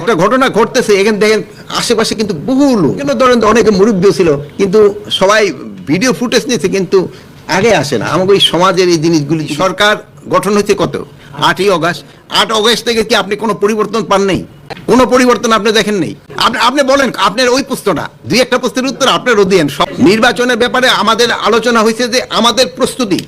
একটা ঘটনা ঘটতেছে, এখানে দেখেন আশেপাশে কিন্তু বহু লোক, কেন ধরেন অনেকে মুরব্বী ছিল, কিন্তু সবাই ভিডিও ফুটেজ নিয়েছে, কিন্তু আগে আসে না। আমাকে ওই সমাজের এই জিনিসগুলি, সরকার গঠন হচ্ছে কত 8ই অগাস্ট। 8 অগাস্ট থেকে কি আপনি কোনো পরিবর্তন পান নেই? কোনো পরিবর্তন আপনি দেখেন নেই? আপনি বলেন, আপনার ওই প্রশ্নটা, দুই একটা প্রশ্নের উত্তর আপনারও দিয়েন। সব নির্বাচনের ব্যাপারে আমাদের আলোচনা হয়েছে যে আমাদের প্রস্তুতি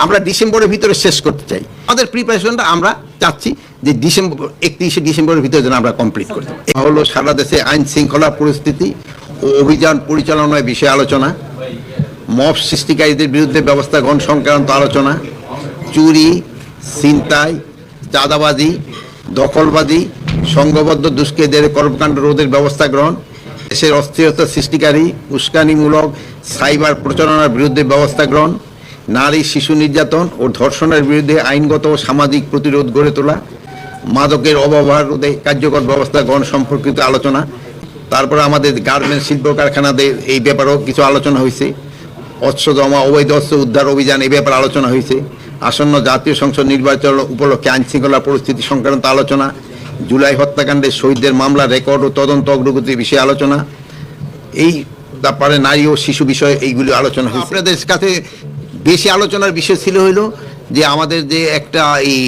আমরা ডিসেম্বরের ভিতরে শেষ করতে চাই। আমাদের প্রিপারেশনটা আমরা চাচ্ছি যে 31শে ডিসেম্বরের ভিতরে যেন আমরা কমপ্লিট করতে পারি। হলো সারা দেশে আইন শৃঙ্খলা পরিস্থিতি ও অভিযান পরিচালনার বিষয়ে আলোচনা, মব সৃষ্টিকারীদের বিরুদ্ধে ব্যবস্থা গ্রহণ সংক্রান্ত আলোচনা, চুরি, ছিনতাই, চাঁদাবাজি, দখলবাজি, সংঘবদ্ধ দুষ্কৃতীদের কর্মকাণ্ড রোধের ব্যবস্থা গ্রহণ, দেশের অস্থিরতা সৃষ্টিকারী উস্কানিমূলক সাইবার প্রচারণার বিরুদ্ধে ব্যবস্থা গ্রহণ, নারী শিশু নির্যাতন ও ধর্ষণের বিরুদ্ধে আইনগত ও সামাজিক প্রতিরোধ গড়ে তোলা, মাদকের অপব্যবহার রোধে কার্যকর ব্যবস্থা গ্রহণ সম্পর্কিত আলোচনা। তারপরে আমাদের গার্মেন্টস শিল্প কারখানাদের এই ব্যাপারেও কিছু আলোচনা হয়েছে। অস্ত্র জমা, অবৈধ অস্ত্র উদ্ধার অভিযান, এই ব্যাপারে আলোচনা হয়েছে। আসন্ন জাতীয় সংসদ নির্বাচন উপলক্ষে আইন শৃঙ্খলা পরিস্থিতি সংক্রান্ত আলোচনা, জুলাই হত্যাকাণ্ডের শহীদদের মামলা রেকর্ড ও তদন্ত অগ্রগতির বিষয়ে আলোচনা, এই ব্যাপারে নারী ও শিশু বিষয়ে এইগুলি আলোচনা হয়েছে। আপনাদের কাছে বেশি আলোচনার বিষয় ছিল হইল যে আমাদের যে একটা এই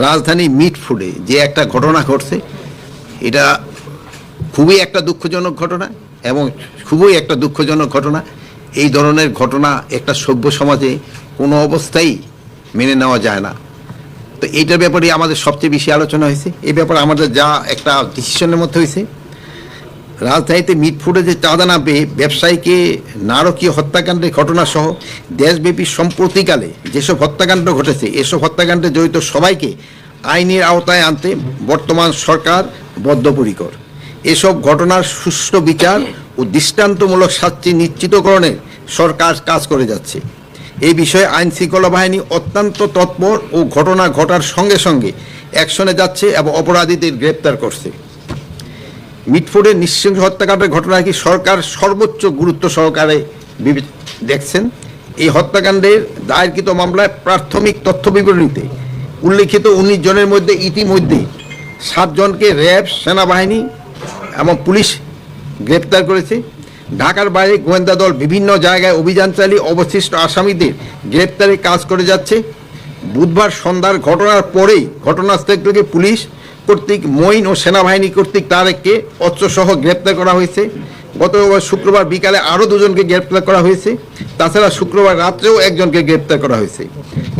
রাজধানী মিটফুডে যে একটা ঘটনা ঘটছে, এটা খুবই একটা দুঃখজনক ঘটনা এবং খুবই একটা দুঃখজনক ঘটনা। এই ধরনের ঘটনা একটা সভ্য সমাজে কোনো অবস্থায় মেনে নেওয়া যায় না। তো এইটার ব্যাপারে আমাদের সবচেয়ে বেশি আলোচনা হয়েছে। এই ব্যাপারে আমাদের যা একটা ডিসিশনের মধ্যে হয়েছে, রাজধানীতে মিটফুডে যে চাঁদা না পেয়ে ব্যবসায়ীকে নারকীয় হত্যাকাণ্ডের ঘটনাসহ দেশব্যাপী সম্প্রতিকালে যেসব হত্যাকাণ্ড ঘটেছে, এসব হত্যাকাণ্ডে জড়িত সবাইকে আইনের আওতায় আনতে বর্তমান সরকার বদ্ধপরিকর। এসব ঘটনার সুষ্ঠু বিচার ও দৃষ্টান্তমূলক শাস্তি নিশ্চিতকরণে সরকার কাজ করে যাচ্ছে। এই বিষয়ে আইন শৃঙ্খলা বাহিনী অত্যন্ত তৎপর ও ঘটনা ঘটার সঙ্গে সঙ্গে অ্যাকশনে যাচ্ছে এবং অপরাধীদের গ্রেপ্তার করছে। মিটফুডের নৃশংস হত্যাকাণ্ডের ঘটনাকে সরকার সর্বোচ্চ গুরুত্ব সহকারে দেখছেন। এই হত্যাকাণ্ডের দায়েরকৃত মামলায় প্রাথমিক তথ্য বিবরণীতে উল্লিখিত 19 জনের মধ্যে ইতিমধ্যে 7 জনকে র্যাব, সেনাবাহিনী এবং পুলিশ গ্রেপ্তার করেছে। ঢাকার বাইরে গোয়েন্দা দল বিভিন্ন জায়গায় অভিযান চালিয়ে অবশিষ্ট আসামিদের গ্রেপ্তারে কাজ করে যাচ্ছে। বুধবার সন্ধ্যার ঘটনার পরেই ঘটনাস্থল থেকে পুলিশ কর্তৃক মঈন ও সেনাবাহিনী কর্তৃক তারেককে অস্ত্রসহ গ্রেপ্তার করা হয়েছে। গতবার শুক্রবার বিকালে আরও 2 জনকে গ্রেপ্তার করা হয়েছে। তাছাড়া শুক্রবার রাত্রেও 1 জনকে গ্রেপ্তার করা হয়েছে।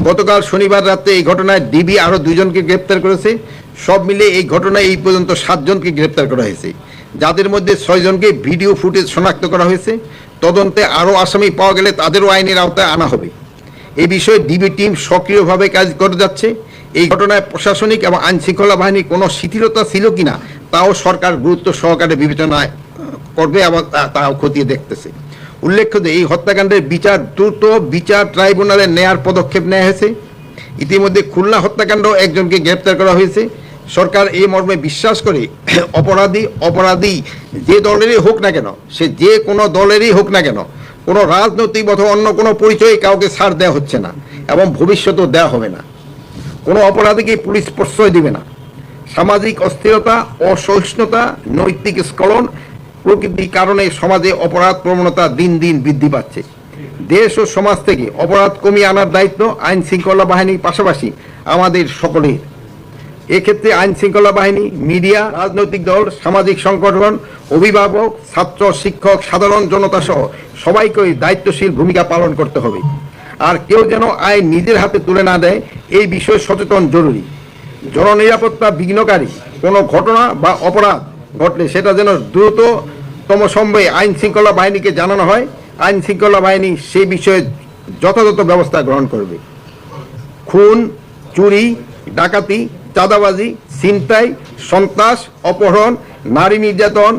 গতকাল শনিবার রাতে এই ঘটনায় ডিবি আরও 2 জনকে গ্রেপ্তার করেছে। সব মিলে এই ঘটনায় এই পর্যন্ত 7 জনকে গ্রেপ্তার করা হয়েছে, যাদের মধ্যে 6 জনকে ভিডিও ফুটেজ শনাক্ত করা হয়েছে। তদন্তে আরও আসামি পাওয়া গেলে তাদেরও আইনের আওতায় আনা হবে। এই বিষয়ে ডিবি টিম সক্রিয়ভাবে কাজ করে যাচ্ছে। এই ঘটনায় প্রশাসনিক এবং আইন শৃঙ্খলা বাহিনীর কোনো শিথিলতা ছিল কিনা তাও সরকার গুরুত্ব সহকারে বিবেচনায় করবে এবং তাও খতিয়ে দেখতেছে। উল্লেখ্য যে এই হত্যাকাণ্ডের বিচার দ্রুত বিচার ট্রাইব্যুনালে নেয়ার পদক্ষেপ নেওয়া হয়েছে। ইতিমধ্যে খুলনা হত্যাকাণ্ড 1 জনকে গ্রেপ্তার করা হয়েছে। সরকার এই মর্মে বিশ্বাস করে অপরাধী যে দলেরই হোক না কেন, সে যে কোনো দলেরই হোক না কেন, কোনো রাজনৈতিক অথবা অন্য কোনো পরিচয়ে কাউকে ছাড় দেওয়া হচ্ছে না এবং ভবিষ্যতেও দেওয়া হবে না। কোনো অপরাধীকে পুলিশ প্রশ্রয় দিবে না। সামাজিক অস্থিরতা, অসহিষ্ণুতা, নৈতিক স্খলন প্রকৃতির কারণে সমাজে অপরাধ প্রবণতা দিন দিন বৃদ্ধি পাচ্ছে। দেশ ও সমাজ থেকে অপরাধ কমিয়ে আনার দায়িত্ব আইন শৃঙ্খলা বাহিনীর পাশাপাশি আমাদের সকলের। এক্ষেত্রে আইন শৃঙ্খলা বাহিনী, মিডিয়া, রাজনৈতিক দল, সামাজিক সংগঠন, অভিভাবক, ছাত্র, শিক্ষক, সাধারণ জনতা সহ সবাইকে দায়িত্বশীল ভূমিকা পালন করতে হবে। আর কেউ যেন আইন নিজের হাতে তুলে না দেয়, এই বিষয়ে সচেতন জরুরি। জননিরাপত্তা বিঘ্নকারী কোনো ঘটনা বা অপরাধ ঘটলে সেটা যেন দ্রুততম সময়ে আইন শৃঙ্খলা বাহিনীকে জানানো হয়। আইন শৃঙ্খলা বাহিনী সেই বিষয়ে যথাযথ ব্যবস্থা গ্রহণ করবে। খুন, চুরি, ডাকাতি, চাঁদাবাজি, ছিনতাই, সন্ত্রাস, অপহরণ, নারী নির্যাতন,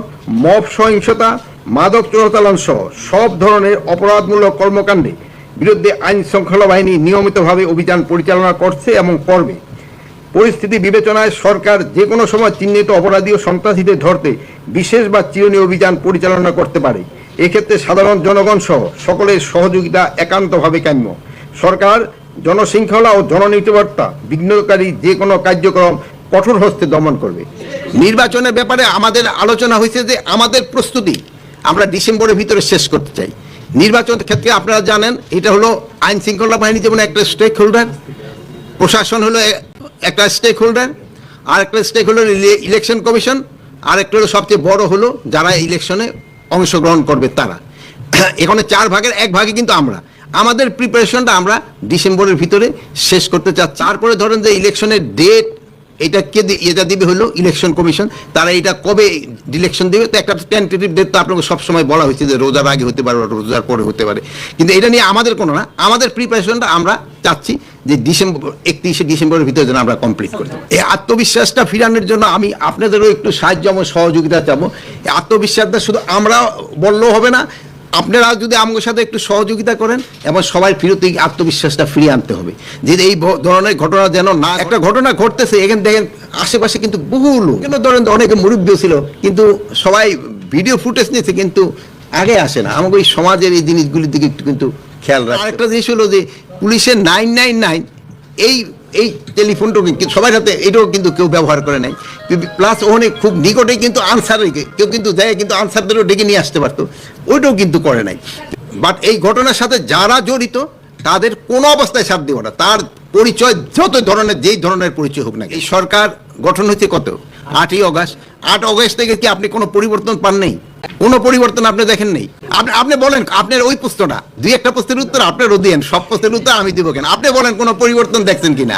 মব সহিংসতা, মাদক চোরাচালান সহ সব ধরনের অপরাধমূলক কর্মকাণ্ডে বিরুদ্ধে আইন শৃঙ্খলা বাহিনী নিয়মিতভাবে অভিযান পরিচালনা করছে এবং করবে। পরিস্থিতি বিবেচনায় সরকার যে কোনো সময় চিহ্নিত অপরাধী ও সন্ত্রাসীদের ধরতে বিশেষ বা চিরুনি অভিযান পরিচালনা করতে পারে। এক্ষেত্রে সাধারণ জনগণ সহ সকলের সহযোগিতা একান্তভাবে কাম্য। সরকার জনশৃঙ্খলা ও জননিরাপত্তা বিঘ্নকারী যে কোনো কার্যক্রম কঠোর হস্তে দমন করবে। নির্বাচনের ব্যাপারে আমাদের আলোচনা হয়েছে যে আমাদের প্রস্তুতি আমরা ডিসেম্বরের ভিতরে শেষ করতে চাই। নির্বাচন ক্ষেত্রে আপনারা জানেন এটা হলো আইন শৃঙ্খলা বাহিনী যেমন একটা স্টেক হোল্ডার, প্রশাসন হলো একটা স্টেক হোল্ডার, আর একটা স্টেক হোল্ডার ইলেকশন কমিশন, আর একটা হলো সবচেয়ে বড় হলো যারা ইলেকশনে অংশগ্রহণ করবে তারা। এখানে 4 ভাগের 1 ভাগে কিন্তু আমরা আমাদের প্রিপারেশনটা আমরা ডিসেম্বরের ভিতরে শেষ করতে চাচ্ছি। তারপরে ধরেন যে ইলেকশনের ডেট এটা দিবে হলো ইলেকশন কমিশন, তারা এটা কবে ইলেকশন দিবে তো একটা টেন্টেটিভ ডেট তো আপনাকে সবসময় বলা হয়েছে যে রোজার আগে হতে পারে, রোজার পরে হতে পারে, কিন্তু এটা নিয়ে আমাদের কোনো না, আমাদের প্রিপারেশনটা আমরা চাচ্ছি যে 31শে ডিসেম্বরের ভিতরে যেন আমরা কমপ্লিট করি। এই আত্মবিশ্বাসটা ফিরানোর জন্য আমি আপনাদেরও একটু সাহায্য এবং সহযোগিতা চাবো। এই আত্মবিশ্বাসটা শুধু আমরা বললেও হবে না, আপনারা যদি আমার সাথে একটু সহযোগিতা করেন এবং সবাই ফিরত এই আত্মবিশ্বাসটা ফিরিয়ে আনতে হবে, যে এই ধরনের ঘটনা যেন না। একটা ঘটনা ঘটতেছে এখানে দেখেন আশেপাশে কিন্তু বহু লোক, কেন ধরেন অনেকে মুরব্বী ছিল, কিন্তু সবাই ভিডিও ফুটেজ নিয়েছে কিন্তু আগে আসে না। আমাকে এই সমাজের এই জিনিসগুলির দিকে একটু কিন্তু খেয়াল রাখা। আরেকটা জিনিস হলো যে পুলিশের 999 এই টেলিফোনটাও কিন্তু সবার হাতে এটাও কিন্তু কেউ ব্যবহার করে নাই। প্লাস ওখানে খুব নিকটে কিন্তু আনসার কেউ কিন্তু দেয়, কিন্তু আনসারদেরও ডেকে নিয়ে আসতে পারতো, ওইটাও কিন্তু করে নাই। বাট এই ঘটনার সাথে যারা জড়িত তাদের কোনো অবস্থায় সাথ দেব না, তার পরিচয় যত ধরনের যেই ধরনের পরিচয় হোক না। এই সরকার গঠন হয়েছে কত 8ই অগাস্ট। 8 অগাস্ট থেকে কি আপনি কোনো পরিবর্তন পান নেই? কোনো পরিবর্তন আপনি দেখেন নেই? আপনি বলেন আপনার ওই প্রশ্নটা 2-1টা প্রশ্নের উত্তর আপনারও দেন, সব প্রশ্নের উত্তর আমি দিব কেন? আপনি বলেন কোনো পরিবর্তন দেখছেন কিনা?